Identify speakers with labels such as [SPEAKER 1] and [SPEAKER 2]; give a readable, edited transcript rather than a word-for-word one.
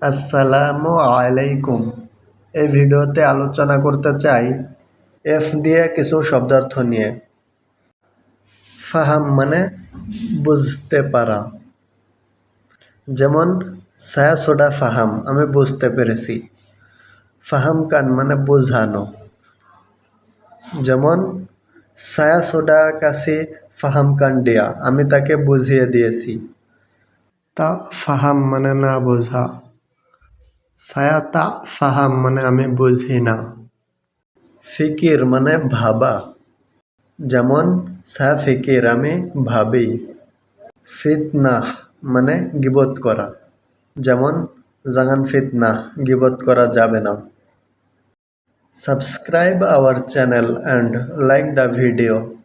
[SPEAKER 1] আসসালামু আলাইকুম। এই ভিডিওতে আলোচনা করতে চাই এফ দিয়ে কিছু শব্দার্থ নিয়ে। ফাহাম মানে বুঝতে পারা। যেমন saya sudah ফাহাম, আমি বুঝতে পেরেছি। ফাহামকান মানে বোঝানো। যেমন saya sudah kasih fahamkan dia, আমি তাকে বুঝিয়ে দিয়েছি। তা ফাহাম মানে না বোঝা। saya tak ফাহাম মানে আমি বুঝি না। ফিকির মানে ভাবা। যেমন saya ফিকির আমি ভাবি। ফিতনাহ মানে গীবত করা। যেমন jangan fitnah, গীবত করা যাবে না। Subscribe our channel and like the video.